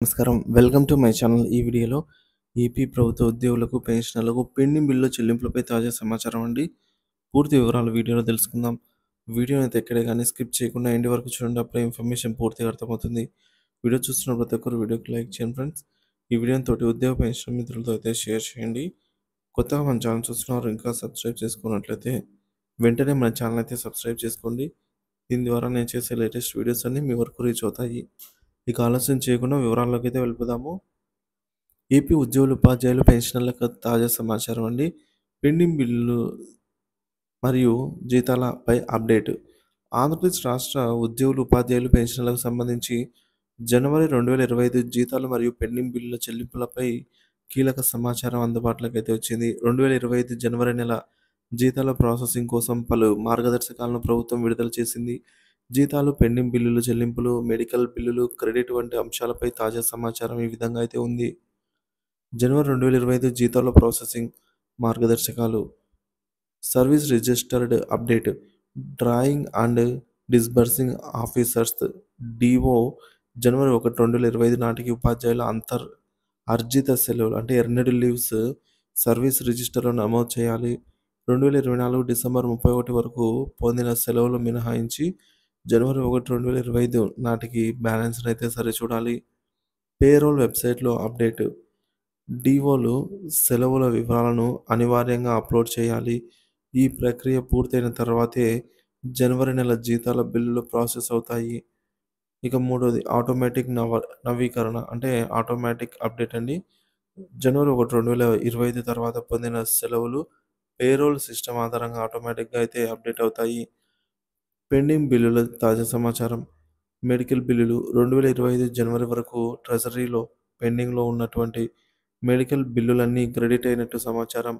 నమస్కారం. Welcome to my channel. ఈ వీడియోలో ఏపీ ప్రభుత్వ ఉద్యోగులకు, పెన్షనర్లకు పెండింగ్ బిల్లుల చెల్లింపులపై తాజా సమాచారం అండి. పూర్తి వివరాలు వీడియోలో తెలుసుకుందాం. వీడియోని అయితే ఎక్కడే కానీ స్కిప్ చేయకుండా ఎండ్ వరకు చూడండి. అప్పుడే ఇన్ఫర్మేషన్ పూర్తిగా అర్థమవుతుంది. వీడియో చూస్తున్న ప్రతి ఒక్కరు వీడియోకి లైక్ చేయండి ఫ్రెండ్స్. ఈ వీడియోని తోటి ఉద్యోగ పెన్షన్ మిత్రులతో అయితే షేర్ చేయండి. కొత్తగా మన ఛానల్ చూస్తున్నారు ఇంకా సబ్స్క్రైబ్ చేసుకున్నట్లయితే వెంటనే మన ఛానల్ అయితే సబ్స్క్రైబ్ చేసుకోండి. దీని ద్వారా నేను చేసే లేటెస్ట్ వీడియోస్ అన్నీ మీ వరకు రీచ్ అవుతాయి. ఇక ఆలస్యం చేయకుండా వివరాల్లోకి అయితే వెళ్ళిపోదాము. ఏపీ ఉద్యోగులు, ఉపాధ్యాయులు, పెన్షనర్లకు తాజా సమాచారం అండి. పెండింగ్ బిల్లులు మరియు జీతాలపై అప్డేట్. ఆంధ్రప్రదేశ్ రాష్ట్ర ఉద్యోగులు, ఉపాధ్యాయులు, పెన్షనర్లకు సంబంధించి జనవరి 2025 జీతాలు మరియు పెండింగ్ బిల్లుల చెల్లింపులపై కీలక సమాచారం అందుబాటులోకి అయితే వచ్చింది. 2025 జనవరి నెల జీతాల ప్రాసెసింగ్ కోసం పలు మార్గదర్శకాలను ప్రభుత్వం విడుదల చేసింది. జీతాలు, పెండింగ్ బిల్లుల చెల్లింపులు, మెడికల్ బిల్లులు, క్రెడిట్ వంటి అంశాలపై తాజా సమాచారం ఈ విధంగా అయితే ఉంది. జనవరి 2025 జీతాల ప్రాసెసింగ్ మార్గదర్శకాలు. Service registered update. Drawing and disbursing officers DO జనవరి 1, 2025 నాటికి ఉపాధ్యాయుల అర్జిత సెలవులు అంటే ఎర్నడ్ లీవ్స్ సర్వీస్ రిజిస్టర్లో నమోదు చేయాలి. 2024 డిసెంబర్ 31 వరకు పొందిన సెలవులు మినహాయించి జనవరి 1, 2025 నాటికి బ్యాలెన్స్ని అయితే సరిచూడాలి. పేరోల్ వెబ్సైట్లో అప్డేట్. డిఓలు సెలవుల వివరాలను అనివార్యంగా అప్లోడ్ చేయాలి. ఈ ప్రక్రియ పూర్తయిన తర్వాతే జనవరి నెల జీతాల బిల్లులు ప్రాసెస్ అవుతాయి. ఇక మూడోది ఆటోమేటిక్ నవీకరణ అంటే ఆటోమేటిక్ అప్డేట్ అండి. జనవరి 1, 2025 తర్వాత పొందిన సెలవులు పేరోల్ సిస్టమ్ ఆధారంగా ఆటోమేటిక్గా అయితే అప్డేట్ అవుతాయి. పెండింగ్ బిల్లుల తాజా సమాచారం. మెడికల్ బిల్లులు 2025 జనవరి వరకు ట్రెజరీలో పెండింగ్లో ఉన్నటువంటి మెడికల్ బిల్లులన్నీ క్రెడిట్ అయినట్టు సమాచారం.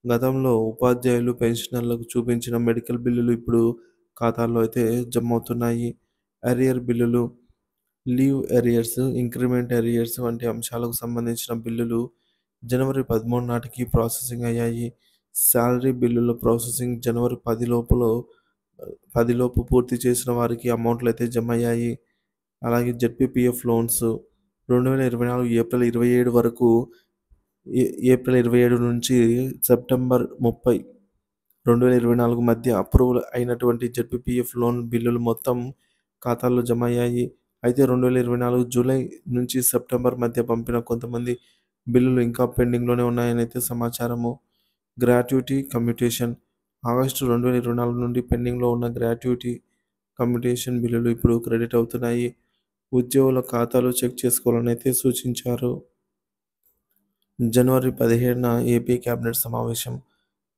గతంలో ఉపాధ్యాయులు, పెన్షనర్లకు చూపించిన మెడికల్ బిల్లులు ఇప్పుడు ఖాతాల్లో అయితే జమ అవుతున్నాయి. అరియర్ బిల్లులు, లీవ్ ఎరియర్స్, ఇంక్రిమెంట్ ఎరియర్స్ వంటి అంశాలకు సంబంధించిన బిల్లులు జనవరి 13 నాటికి ప్రాసెసింగ్ అయ్యాయి. శాలరీ బిల్లుల ప్రాసెసింగ్ జనవరి 10 లోపు పూర్తి చేసిన వారికి అమౌంట్లు అయితే జమ అయ్యాయి. అలాగే జెడ్పీపీఎఫ్ లోన్స్ 2024 ఏప్రిల్ 27 వరకు ఏప్రిల్ 27 నుంచి సెప్టెంబర్ 30, 2024 మధ్య అప్రూవల్ అయినటువంటి జెడ్పీపీఎఫ్ లోన్ బిల్లులు మొత్తం ఖాతాల్లో జమ అయ్యాయి. అయితే 2024 జూలై నుంచి సెప్టెంబర్ మధ్య పంపిన కొంతమంది బిల్లులు ఇంకా పెండింగ్లోనే ఉన్నాయని అయితే సమాచారము. Gratuity commutation. ఆగస్టు 2024 నుండి పెండింగ్లో ఉన్న గ్రాట్యుటీ కమ్యూటేషన్ బిల్లులు ఇప్పుడు క్రెడిట్ అవుతున్నాయి. ఉద్యోగుల ఖాతాలు చెక్ చేసుకోవాలని అయితే సూచించారు. జనవరి 17న ఏపీ కేబినెట్ సమావేశం.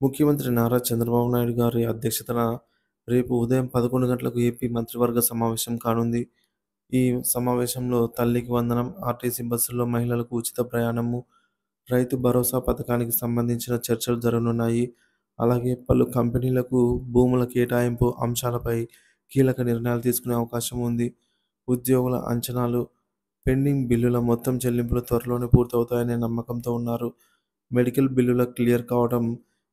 ముఖ్యమంత్రి నారా చంద్రబాబు నాయుడు గారి అధ్యక్షతన రేపు ఉదయం 11 గంటలకు ఏపీ మంత్రివర్గ సమావేశం కానుంది. ఈ సమావేశంలో తల్లికి వందనం, ఆర్టీసీ బస్సుల్లో మహిళలకు ఉచిత ప్రయాణము, రైతు భరోసా పథకానికి సంబంధించిన చర్చలు జరగనున్నాయి. అలాగే పలు కంపెనీలకు భూముల కేటాయింపు అంశాలపై కీలక నిర్ణయాలు తీసుకునే అవకాశం ఉంది. ఉద్యోగుల అంచనాలు. పెండింగ్ బిల్లుల మొత్తం చెల్లింపులు త్వరలోనే పూర్తవుతాయనే నమ్మకంతో ఉన్నారు. మెడికల్ బిల్లుల క్లియర్ కావడం,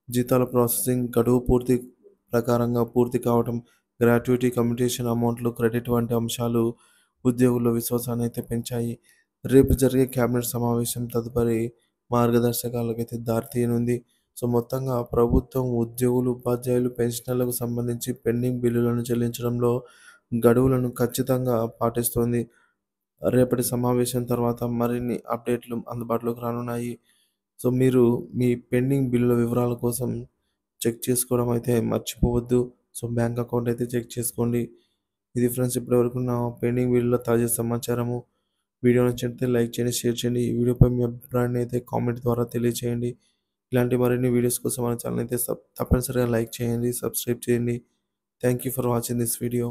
జీతాల ప్రాసెసింగ్ గడువు ప్రకారంగా పూర్తి కావడం, గ్రాట్యుటీ కమ్యూటేషన్ అమౌంట్లు క్రెడిట్ వంటి అంశాలు ఉద్యోగుల్లో విశ్వాసాన్ని అయితే పెంచాయి. రేపు జరిగే కేబినెట్ సమావేశం తదుపరి మార్గదర్శకాలకు అయితే దారితీయనుంది. సో మొత్తంగా ప్రభుత్వం ఉద్యోగులు, ఉపాధ్యాయులు, పెన్షనర్లకు సంబంధించి పెండింగ్ బిల్లులను చెల్లించడంలో గడువులను ఖచ్చితంగా పాటిస్తోంది. రేపటి సమావేశం తర్వాత మరిన్ని అప్డేట్లు అందుబాటులోకి రానున్నాయి. సో మీరు మీ పెండింగ్ బిల్లుల వివరాల కోసం చెక్ చేసుకోవడం అయితే మర్చిపోవద్దు. సో బ్యాంక్ అకౌంట్ అయితే చెక్ చేసుకోండి. ఇది ఫ్రెండ్స్ ఇప్పటివరకు నా పెండింగ్ బిల్లుల తాజా సమాచారము. వీడియో నచ్చితే లైక్ చేయండి, షేర్ చేయండి. ఈ వీడియోపై మీ అభిప్రాయాన్ని అయితే కామెంట్ ద్వారా తెలియచేయండి. ఇలాంటి మరిన్ని వీడియోస్ కోసం మన ఛానల్ అయితే తప్పనిసరిగా లైక్ చేయండి, సబ్స్క్రైబ్ చేయండి. Thank you for watching this video.